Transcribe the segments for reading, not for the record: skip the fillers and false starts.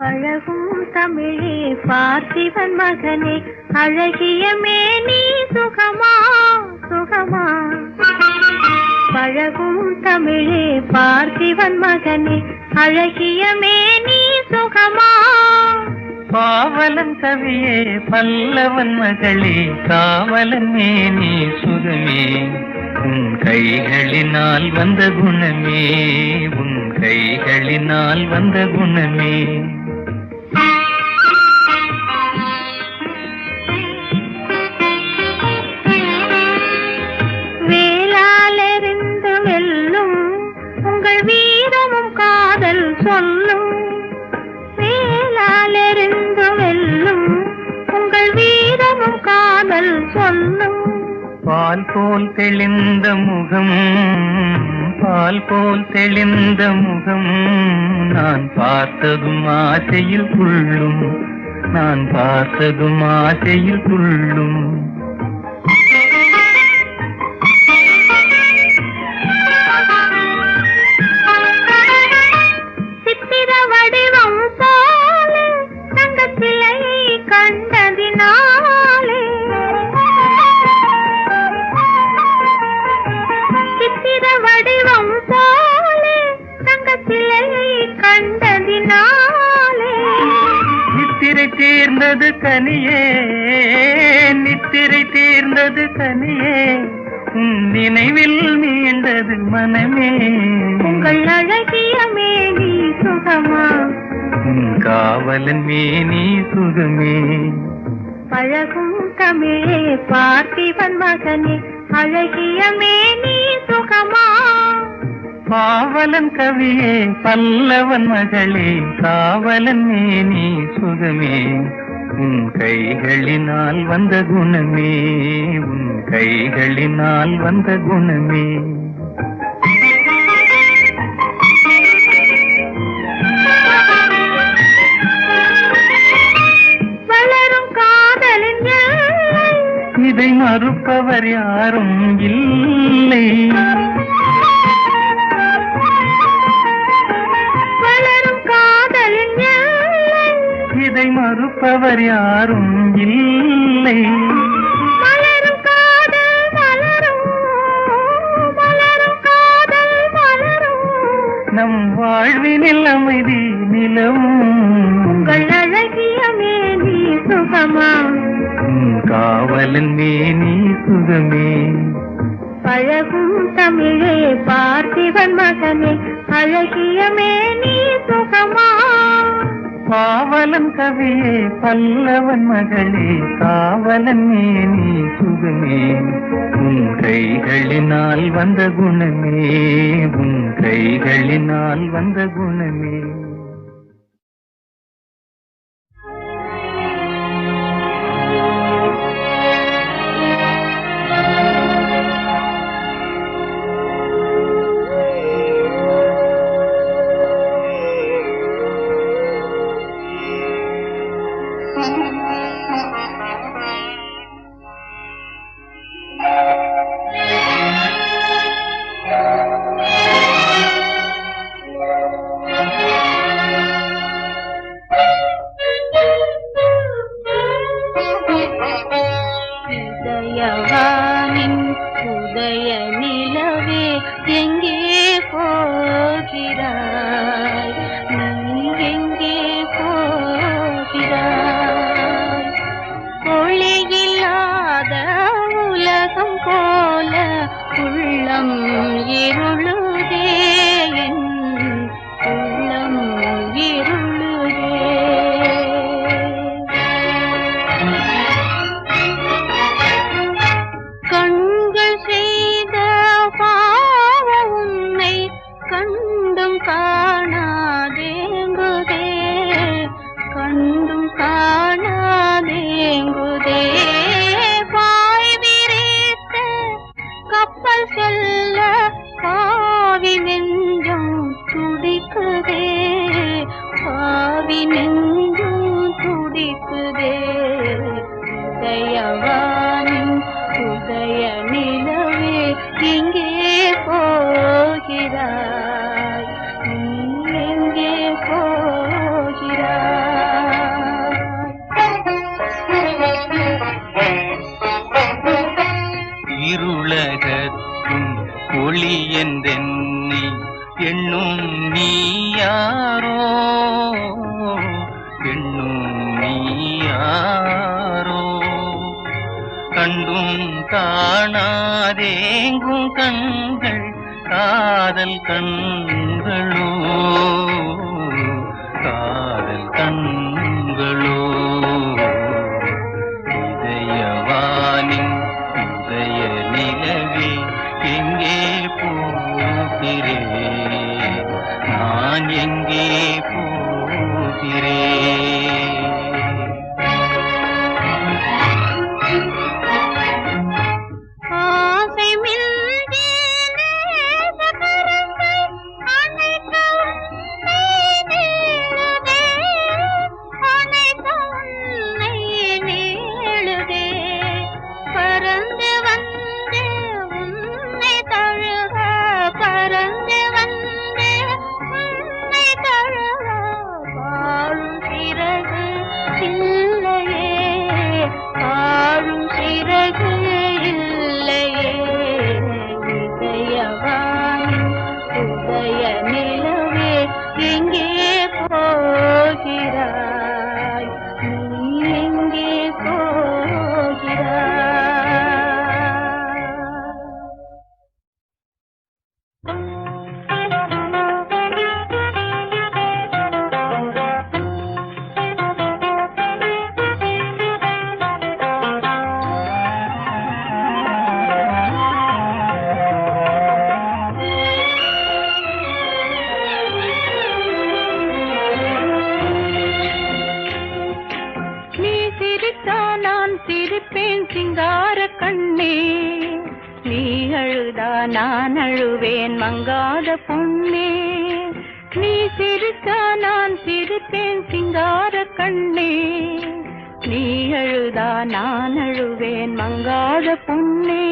பழகும் தமிழே பார்த்திபன் மகனே, அழகிய மேனி சுகமா சுகமா. பழகும் தமிழே பார்த்திபன் மகனே, அழகிய மேனி சுகமா. பாவலன் கவியே பல்லவன் மகளே, காவலன் மேனி சுகமே. உன் கைகளினால் வந்த குணமே, உன் கைகளினால் வந்த குணமே. வேளாலெறிந்து வெல்லும் உங்கள் வீரமும் காதல் சொல்லும். வேளாலெறிந்து வெல்லும் உங்கள் வீரமும் காதல் சொல்லும். பால் போல் தெளிந்த முகம், பால் போல் தெளிந்த முகம், நான் பார்த்ததும் ஆசையில் துள்ளும், நான் பார்த்ததும் ஆசையில் துள்ளும். சித்திர வடிவம் போல தங்கச்சிலையை கண்டதினாலே, சித்திர வடிவம் போல தங்கச்சிலையை கண்டதினாலே. நித்திரை தீர்ந்தது கனியே, நித்திரை தீர்ந்தது கனியே, உன் நினைவில் மீண்டது மனமே. உங்கள் அழகிய மேனி சுகமா, உன் காவலன் மேனி சுகமே. பழகும் தமிழே பார்த்திபன் மகனே, அழகிய மேனி சுகமா. பாவலன் கவியே பல்லவன் மகளே, காவலன் மேனி சுகமே. உன் கைகளினால் வந்த குணமே, உன் கைகளினால் வந்த குணமே. வளரும் காதலின் எல்லை, இதை மறுப்பவர் யாரும் இல்லை. வளரும் காதலின் எல்லை, இதை மறுப்பவர் யாரும் இல்லை. மலரும் காதல் மலரும், மலரும் காதல் மலரும். நம் வாழ்வினில் அமைதி நிலவும். உங்கள் அழகிய மேனி சுகமா, உன் காவலன் மேனி சுகமே. பழகும் தமிழே பார்த்திபன் மகனே, அழகிய மேனி சுகமா. பாவலன் கவியே பல்லவன் மகளே, காவலன் மேனி சுகமே. உன் கைகளினால் வந்த குணமே, உன் கைகளினால் வந்த குணமே. உதயவானின் உதய நிலவே எங்கே போகிறாய், நீ எங்கே போகிறாய். ஒளியில்லாத உலகம் போல உள்ளம் இருளுதே, என் உள்ளம் இருளுதே. கண்கள் செய்த பாவம் உன்னை கண்டும் காணாதேங்குதே, கண்டும் காணாதேங்குதே. பாய் விரித்த கப்பல் செல்ல பாவி நெஞ்சம் துடிக்குதே, பாவி நெஞ்சம் துடிக்குதே. உதயவானின் உதய நிலவே எங்கே போகிறாய், நீ எங்கே போகிறாய். காதேங்கும் கண்கள் காதல் கண்களோ காதல் கண்களோ இதயவானின் உதய நிலவே எங்கே போகிறேன் நான் எங்கே போகிறேன் ஆசை மில்கி நேசகரத்தை அணைக்கவும் நீளுதே, அணைக்கவும் நீளுதே. பறந்து வந்து உன்னை தழுவ, பறந்து வந்து உன்னை தழுவ வாழும் சிறகு இல்லையே, வாழும் சிறகு இல்லையே. இதயவானின் உதய நிலவே எங்கே போகிறாய், நீ எங்கே போகிறாய்? நீ சிரித்தா நான் சிரிப்பேன் சிங்கார கண்ணே, நீ அழுதா நான் அழுவேன் மங்காத பொன்னே. நீ சிரித்தா நான் சிரிப்பேன் சிங்கார கண்ணே, நீ அழுதா நான் அழுவேன் மங்காத பொன்னே.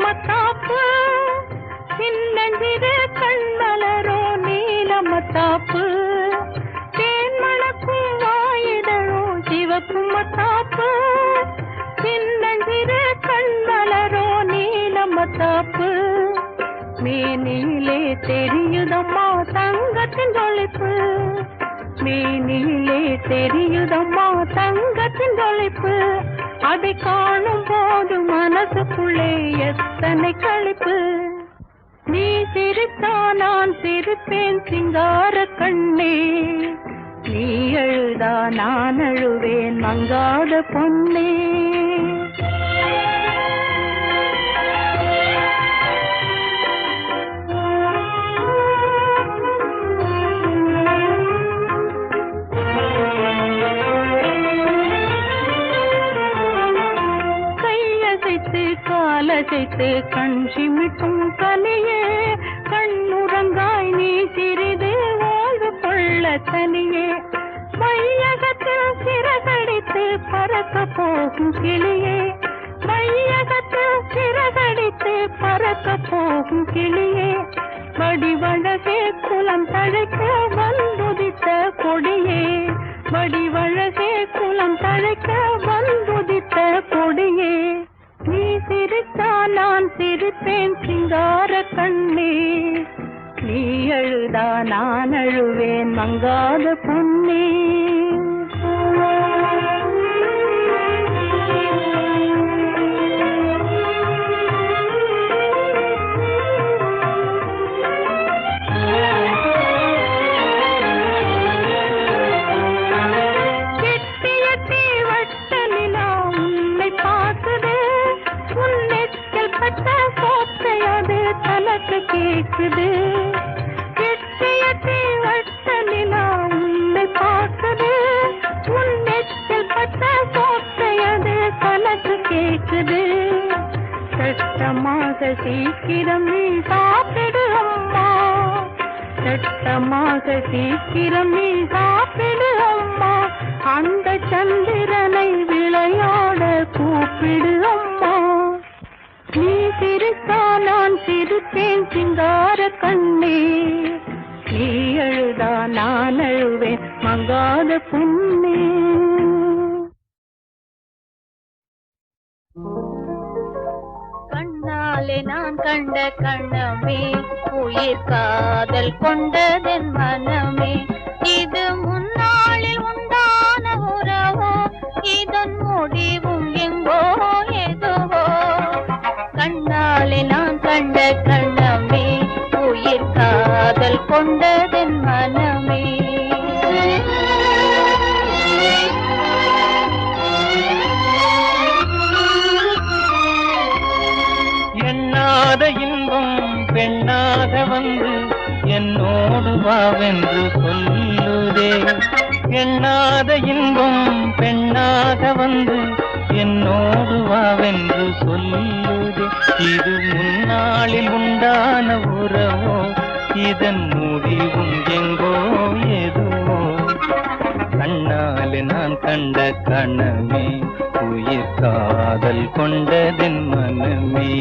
மத்தாப்பு சின்னஞ்சிறு கண்மலரோ நீலமத்தாப்பு, தேன்மணக்கும் வாயிதழோ சிவப்பு மத்தாப்பு, சின்னஞ்சிறு கண்மலரோ நீலமத்தாப்பு. மேனிலே தெரியுதம்மா தங்கத்தின் ஜொலிப்பு, மேனிலே தெரியுதம்மா தங்கத்தின் ஜொலிப்பு. அதை காணும் போது மனசுக்குள்ளே எத்தனை களிப்பு. நீ சிரித்தா நான் சிரிப்பேன் சிங்கார கண்ணே, நீ அழுதா நான் அழுவேன் மங்காத பொன்னே. காலசைத்து கண் சிமிட்டும் கனியே, கண்ணுறங்காய் நீ சிறிது வாழ்வு கொள்ள தனியே. மையகத்தில் சிறகடித்து பறக்க போகும் கிளியே, மையகத்தில் சிறகடித்து பறக்க போகும் கிளியே. வடிவழகே குலம் தழைக்க வந்துதித்த கொடியே, வடிவழகே குலம் தழைக்க வந்துதித்த கொடியே. நீ சிரித்தா நான் சிரிப்பேன் சிங்கார கண்ணே, நீ அழுதா நான் அழுவேன் மங்காத பொன்னே. கேக்குது எட்டியத்தை வட்ட நிலா உன்னை பார்க்குது, உன் நெற்றில் பட்ட சோத்தையது கணக்கு கேக்குது. சட்டமாக சீக்கிரம் நீ சாப்பிடு அம்மா, சட்டமாக சீக்கிரம் நீ சாப்பிடு அம்மா. அந்த சந்திரனை விளையாட கூப்பிடு அம்மா. நீ சிரித்தா நான் சிரிப்பேன் சிங்கார கண்ணே, நீ அழுதா நான் அழுவேன் மங்காத பொன்னே. கணமே உயிர் காதல் கொண்டதென் மனமே இது முன்னாளில் உண்டான உறவோ இதன் முடிவும் எங்கோ எதுவோ கண்ணாலே நான் கண்ட கணமே உயிர் காதல் கொண்டதென் மனமே எண்ணாத இன்பம் பெண்ணாக வந்து என்னோடு வாவென்று சொல்லுதே எண்ணாத இன்பம் பெண்ணாக வந்து என்னோடு வாவென்று சொல்லுதே இது முன்னாளில் உண்டான உறவோ இதன் முடிவும் எங்கோ எதுவோ கண்ணாலே நான் கண்ட கணமே உயிர் காதல் கொண்டதென் மனமே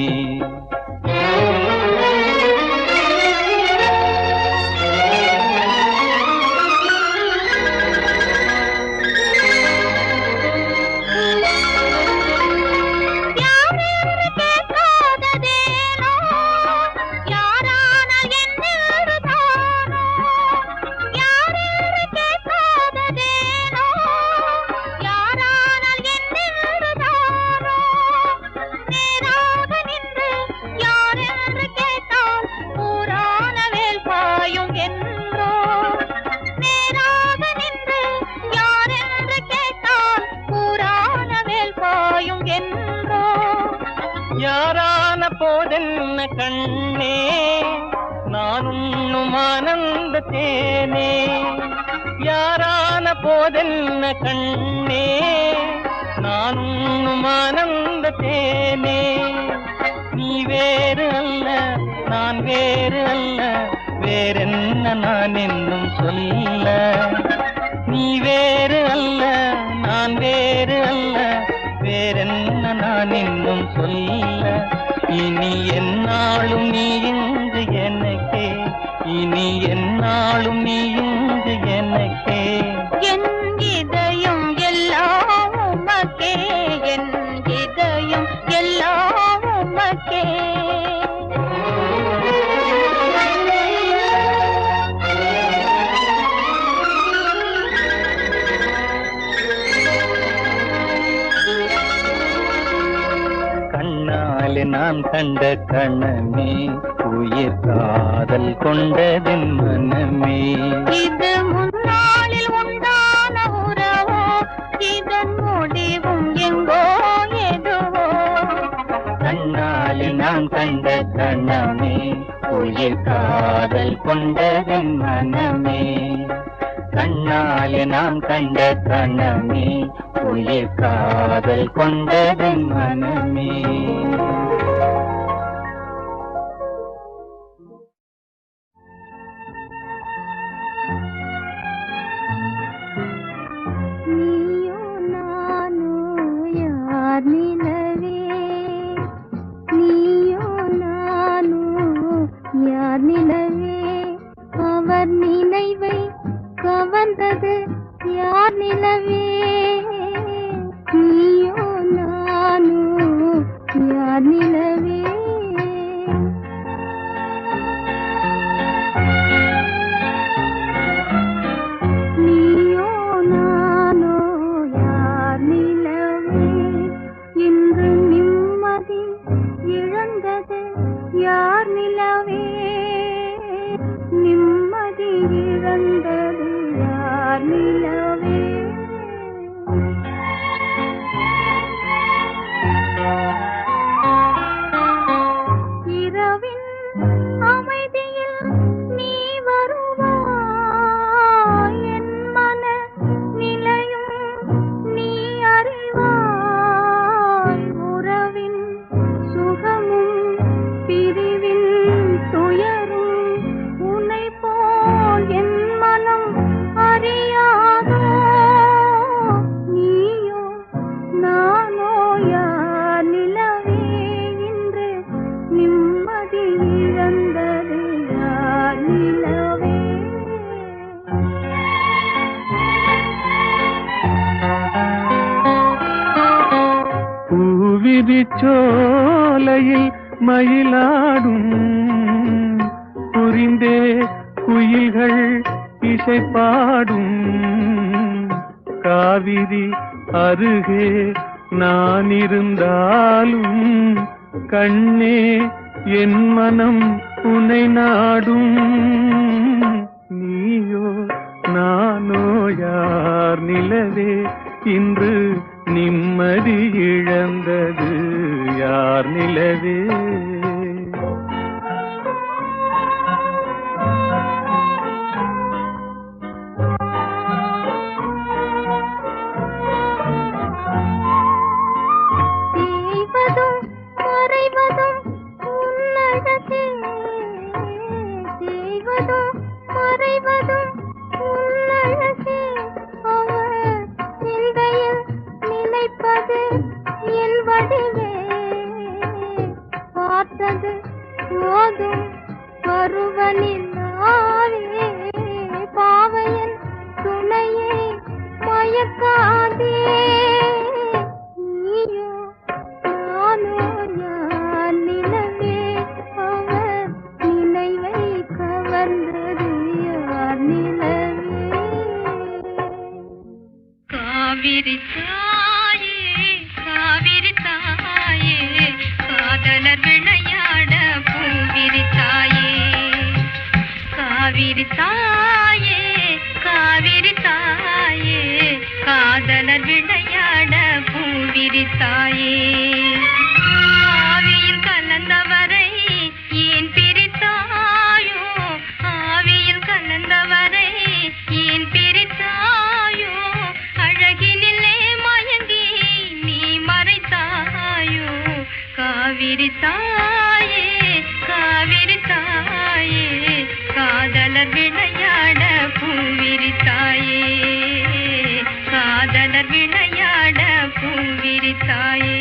யாரான போதென்ன கண்ணே நான் உண்ணும் ஆனந்த தேனே யாரான போதென்ன கண்ணே நான் உண்ணும் ஆனந்த தேனே நீ வேறு அல்ல நான் வேறு அல்ல வேறென்ன நான் என்னும் சொல்ல நீ வேறு அல்ல நான் வேறு அல்ல வேறென்ன நான் இன்னும் சொல்ல இனி என்னாலும் நீ இங்கு எனக்கே இனி என்னாலும் நீ இங்கு எனக்கே என் இதயம் எல்லாம் உமக்கே என் இதயம் எல்லாம் உமக்கே கண்ணாலே நான் கண்ட கணமே உயிர் காதல் கொண்டதென் மனமே இது முன்னாளில் உண்டான உறவோ இதன் முடிவும் எங்கோ எதுவோ கண்ணாலே நான் கண்ட கணமே உயிர் காதல் கொண்டதென் மனமே கண்ணாலே நான் கண்ட கணமே உயிர் காதல் கொண்டதென் மனமே நீயோ நானோ யார் நிலவே நீயோ நானோ யார் நிலவே அவர் நினைவை கவர்ந்தது யார் நிலவே நீயோ நானோ யார் நிலவே நீயோ நானோ யார் நிலவே இன்று நிம்மதி இழந்தது யார் நிலவே நிம்மதி இழந்தது யார் நிலவே இரவின் அமைதியில் நீ வருவாய் என் மன நிலையும் நீ அறிவாய் உறவின் சுகமும் பிரிவின் துயரும் உன்னை போல் என் மனம் அறியாதோ நீயோ நானோ யார் நிலவே இன்று நிம்மதி இழந்தது யார் நிலவே பூவிரி சோலையில் மயிலாடும் புரிந்தே குயில்கள் இசை பாடும் காவிரி அருகே நான் இருந்தாலும் கண்ணே என் மனம் உன்னை நாடும் நீயோ நானோ யார் நிலவே இன்று நிம்மதி இழந்தது யார் நிலவே பாவையன் துணையை மயக்காதே நீயோ நானோ யார் நிலவே அவர் நினைவை கவர்ந்தது யார் நிலவே காவிரி தாயே காவிரி தாயே காதலர் விளையாட பூவிரி தாயே காவிரி தாயே காவிரி தாயே காதலர் விளையாட பூவிரி தாயே ஆவியில் கலந்தவரை ஏன் பிரித்தாயோ ஆவியில் கலந்தவரை ஏன் பிரித்தாயோ அழகினிலே மயங்கி நீ மறைத்தாயோ காவிரி தாயே காவிரி தாயே காதலர் விளையாட பூவிரி தாயே காதலர் விளையாட பூவிரி தாயே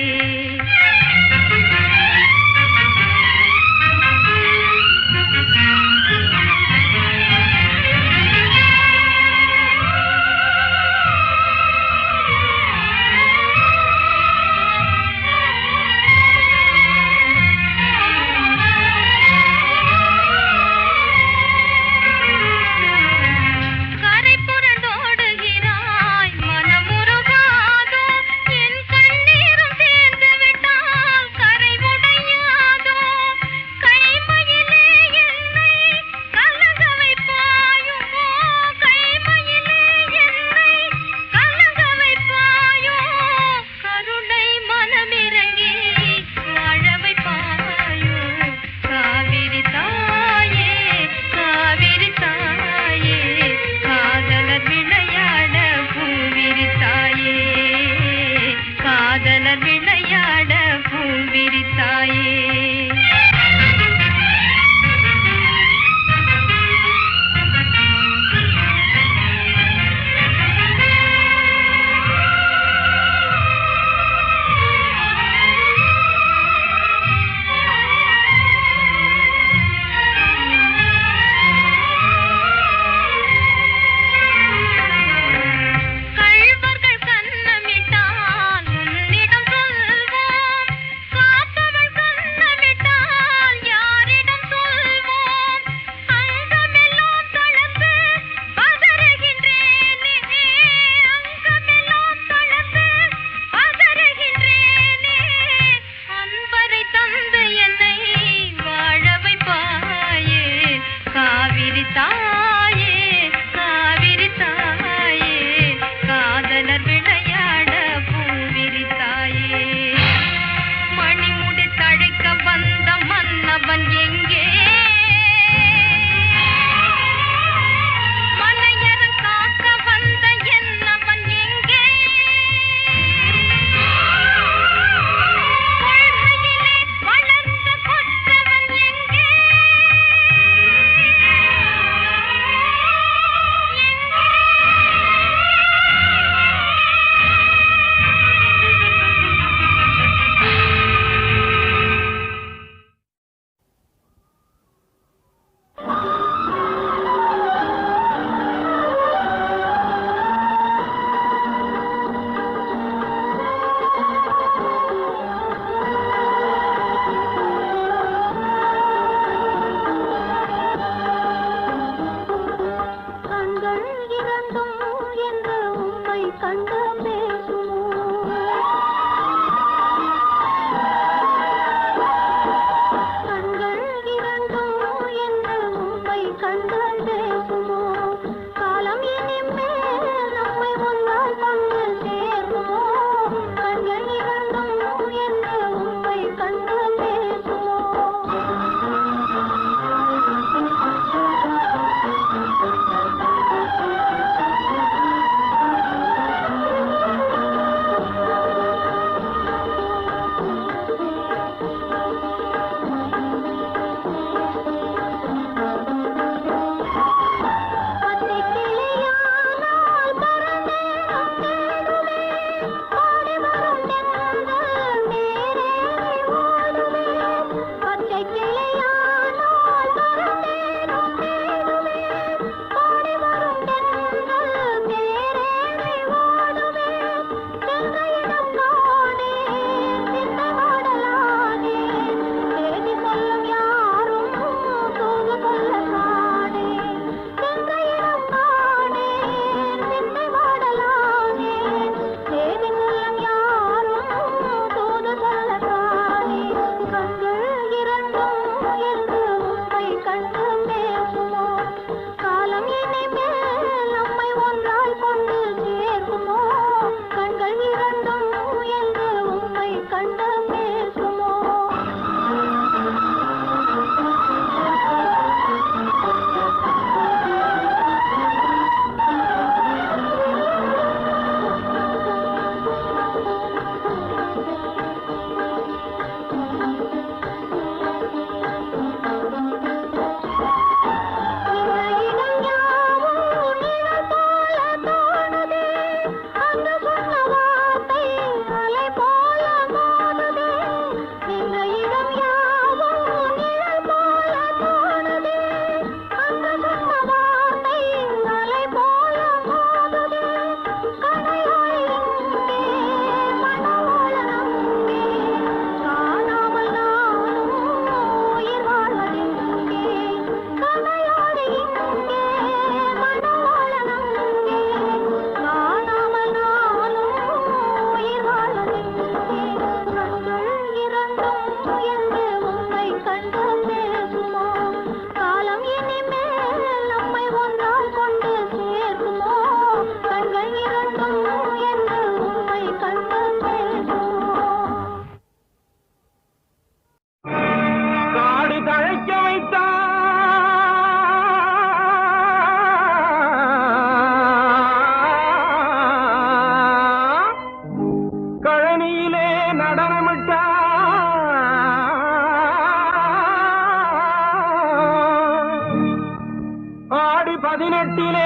18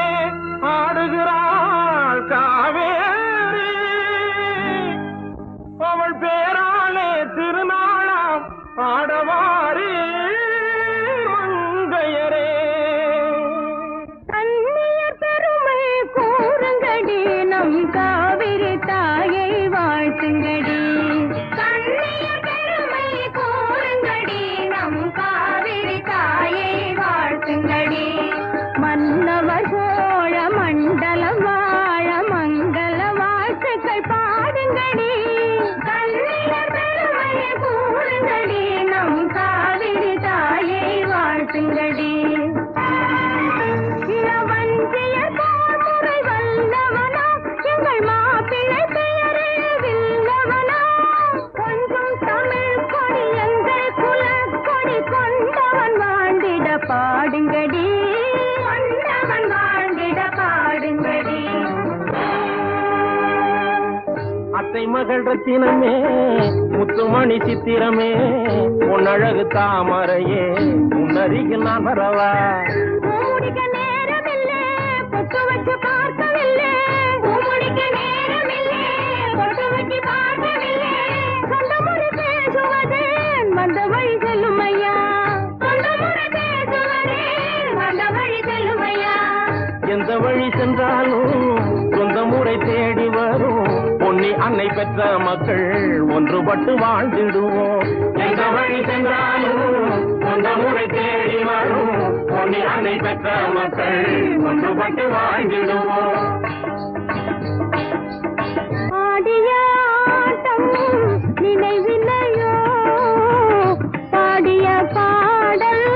ஆடுகிறாள் காவேரி. அவள் பேராலே திருநாளாம் ஆடவாரி மங்கையரே. கண்ணியர் பெருமை கூறுங்கடி, நம் காவிரி தாயை வாழ்த்துங்கடி. கண்ணியர் பெருமை கூறுங்கடி, நம் காவிரி தாயை வாழ்த்துங்கடி. மன்னவர் சோழ மண்டலம் வாழ மங்கள வாழ்த்துக்கள் பாடுங்கடி. கண்ணியர் பெருமை கூறுங்கடி, நம் காவிரி தாயை வாழ்த்துங்கடி. இளவஞ்சியர் போர்முறை வல்லவனா, எங்கள் மாப்பிள்ளை பெயரே வில்லவனா. கொஞ்சம் தமிழ் கொடி எங்கள் குலக்கொடி, கொண்டவன் வாழ்ந்திட பாடுங்கடி. கொண்டவன் வாழ்ந்திட பாடுங்கடி. அத்தை மகள் ரத்தினமே, முத்துமணி சித்திரமே, உன்னழகு தாமரையே, உன்னருகில் நான் வரவா. பூமுடிக்க நேரமில்லை, பொட்டு வச்சு பார்க்கவில்லை. பூமுடிக்க நேரமில்லை, பொட்டு வச்சு பார்க்கவில்லை. சொந்த முறை பேசுவதேன் வந்த வழி செல்லும் ஐயா. சொந்த முறை பேசுவதேன் வந்த வழி செல்லும் ஐயா. எந்த வழி சென்றாலும் சொந்த முறை தேடி வரும். பொன்னி அன்னை பெற்ற மக்கள் ஒன்றுபட்டு வாழ்ந்திடுவோம். எந்த வழி சென்றாலும் சொந்த முறை தேடி வரும். பொன்னி அன்னை பெற்ற மக்கள் ஒன்றுபட்டு வாழ்ந்திடுவோம். ஆடிய ஆட்டம் நினைவில்லையோ, பாடிய பாடல்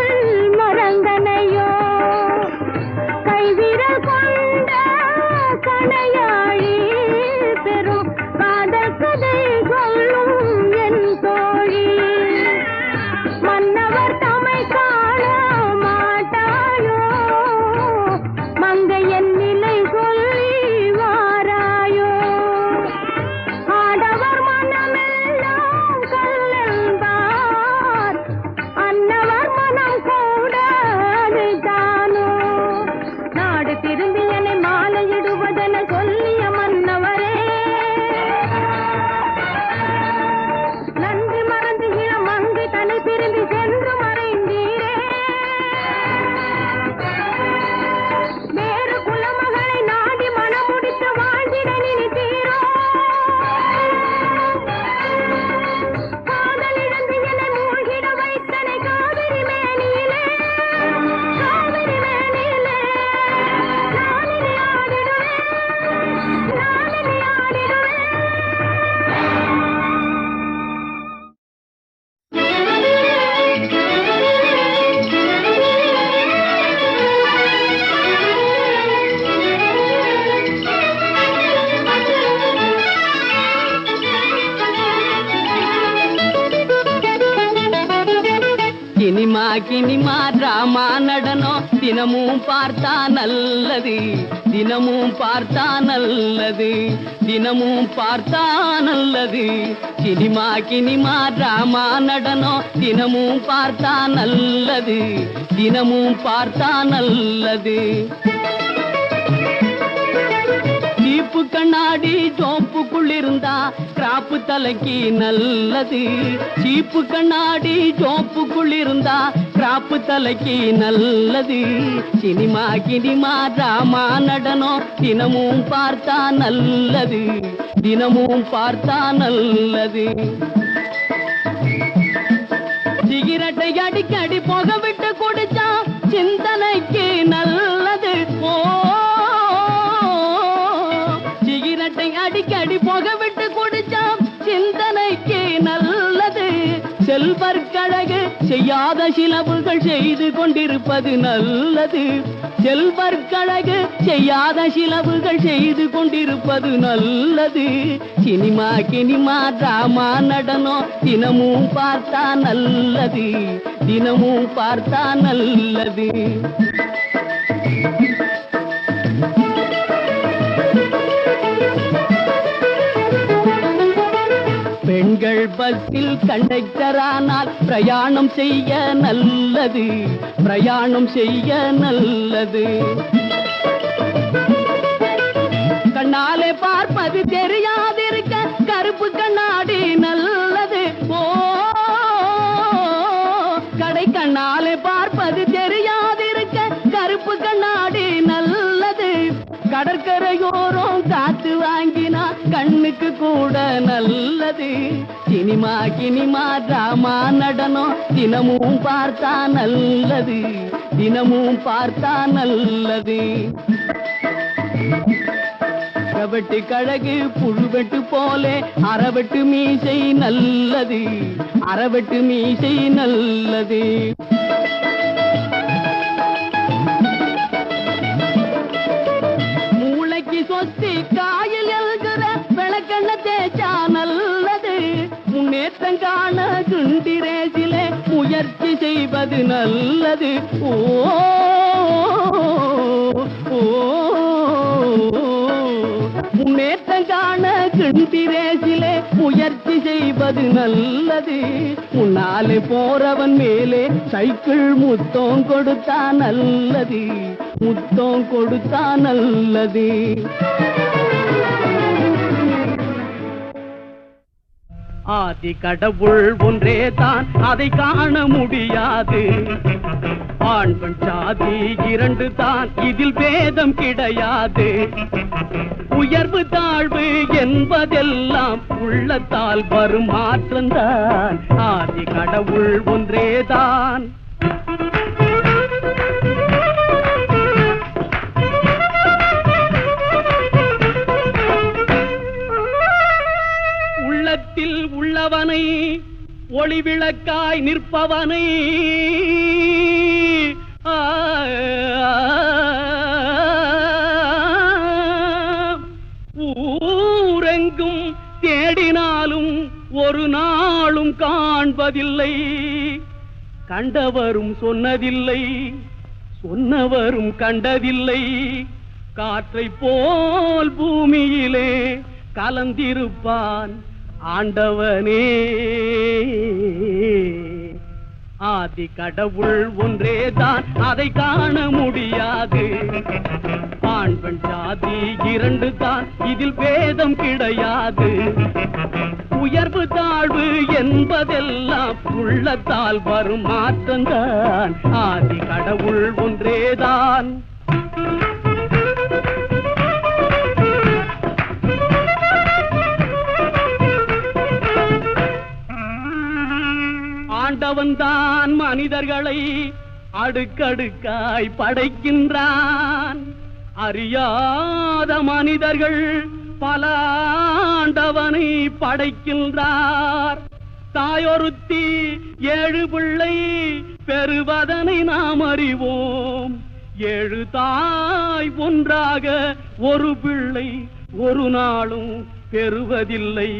மறந்தனையோ. கைவிரல் கொண்ட கணையாழி பெரும் காதல் கதை சொல்லும் என் தோழி. மன்னவர் தமை காண மாட்டாயோ, மங்கையன் நிலை சொல்லி வாராயோ. ஆடவர் மனமெல்லாம் கல்லென்பார், அன்னவர் மனம் கூட அதுதானோ. நாடு திரும்பி என்னை மாலையிடுவதென சொல்லிய மன்னவரே, நன்றி மறந்து இளம் மங்கை தன்னை திரும்பி சென்று மறைந்தீரே. வேறு குலமகளை நாடி மனம் முடித்து வாழ்ந்திட நினைத்தீரோ. காதல் இழந்து என்னை மூழ்கிட வைத்தனை காவிரி மேனியிலே. காவிரி மேனியிலே நானினி ஆடிடுவேன், நானினி ஆடிடுவேன். கினிமா கினிமா டிராமா நடனம் தினமும் பார்த்தா நல்லது. தினமும் பார்த்தா நல்லது. தினமும் பார்த்தா நல்லது. கினிமா கினிமா டிராமா நடனம் தினமும் பார்த்தா நல்லது. தினமும் பார்த்தா நல்லது. சீப்பு கண்ணாடி ஜோப்புக்குள் இருந்தா கிராப்பு தலைக்கு நல்லது. சீப்பு கண்ணாடி ஜோப்புக்குள் இருந்தா கிராப்பு தலைக்கு நல்லது. சினிமா கினிமா டிராமா நடனம் தினமும் பார்த்தா நல்லது. தினமும் பார்த்தா நல்லது. சிகரெட்டை அடிக்கடி புக விட்டு குடிச்சா சிந்தனைக்கு நல்லது. ஓ சிகரெட்டை அடிக்கடி புக விட்டு குடிச்சா சிந்தனைக்கு நல்லது. செல்வர் கழகு செய்யாத சிலவுகள் செய்து கொண்டிருப்பது நல்லது. செல்வர் கழகு செய்யாத சிலவுகள் செய்து கொண்டிருப்பது நல்லது. சினிமா கினிமா டிராமா நடனம் தினமும் பார்த்தா நல்லது. தினமும் பார்த்தா நல்லது. பெண்கள் பஸ்ஸில் கண்டக்டரானால் பிரயாணம் செய்ய நல்லது, பிரயாணம் செய்ய நல்லது. கண்ணாலே பார்ப்பது தெரியாதிருக்க கருப்பு கண்ணாடி நல்லது. ஓ, கடை கண்ணாலே பார்ப்பது தெரியாதிருக்க கருப்பு கண்ணாடி நல்லது. கடற்கரையோரம் காத்து வாங்கினா கண்ணுக்கு கூட நல்லது. சினிமா கினிமா டிராமா நடனம் தினமும் பார்த்தா நல்லது, தினமும் பார்த்தா நல்லது. அறவெட்டு கழகு புழுவெட்டு போலே அறவெட்டு மீசை நல்லது, அறவெட்டு மீசை நல்லது. மூளைக்கு சொத்தி காயில் எழுகிற விளக்கண்ண தேய்ச்சா நல்லது. முன்னேற்றம் காண குண்டிரேசிலே முயற்சி செய்வது நல்லது. ஓ முன்னேற்றம் காண குண்டிரேசிலே முயற்சி செய்வது நல்லது. முன்னாலே போறவன் மேலே சைக்கிள் முத்தம் கொடுத்தா நல்லது, முத்தம் கொடுத்தா நல்லது. ஆதி கடவுள் ஒன்றே தான், அதை காண முடியாது. ஆண் பெண் சாதி இரண்டு தான், இதில் பேதம் கிடையாது. உயர்வு தாழ்வு என்பதெல்லாம் உள்ளத்தால் வரும் மாற்றம்தான். ஆதி கடவுள் ஒன்றேதான். உள்ளத்தில் உள்ளவனை ஒளிவிளக்காய் நிற்பவனை ஊரெங்கும் தேடினாலும் ஒரு நாளும் காண்பதில்லை. கண்டவரும் சொன்னதில்லை, சொன்னவரும் கண்டதில்லை. காற்றை போல் பூமியிலே கலந்திருப்பான் ஆண்டவனே. ஆதி கடவுள் ஒன்றேதான், அதை காண முடியாது. ஆண் பெண் சாதி இரண்டு தான், இதில் பேதம் கிடையாது. உயர்வு தாழ்வு என்பதெல்லாம் உள்ளத்தால் வரும் மாற்றம்தான். ஆதி கடவுள் ஒன்றேதான். ஆண்டவன்தான் மனிதர்களை அடுக்கடுக்காய் படைக்கின்றான். அறியாத மனிதர்கள் பல ஆண்டவனை படைக்கின்றார். தாயொருத்தி 7 பிள்ளை பெறுவதனை நாம் அறிவோம். 7 தாய் ஒன்றாக ஒரு பிள்ளை ஒரு நாளும் பெறுவதில்லை,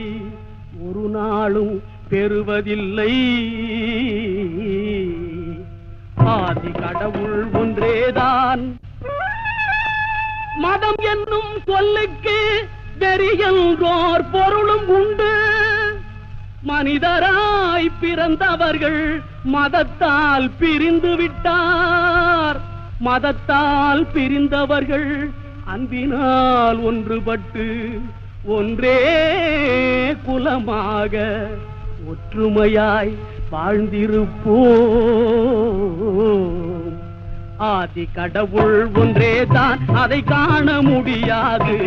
ஒரு நாளும் பெறுவதில்லை. ஆதி கடவுள் ஒன்றேதான். மதம் என்னும் சொல்லுக்கு வெறியன்றோர் பொருளும் உண்டு. மனிதராய் பிறந்தவர்கள் மதத்தால் பிரிந்து விட்டார். மதத்தால் பிரிந்தவர்கள் அன்பினால் ஒன்றுபட்டு ஒன்றே குலமாக ஒற்றுமையாய் வாழ்ந்திருப்போம். ஆதி கடவுள் ஒன்றேதான், அதை காண முடியாது.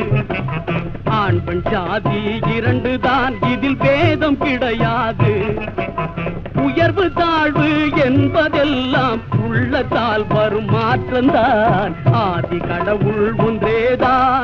ஆண் பெண் சாதி இரண்டு தான், இதில் பேதம் கிடையாது. உயர்வு தாழ்வு என்பதெல்லாம் உள்ளத்தால் வரும் மாற்றம்தான். ஆதி கடவுள் ஒன்றேதான்.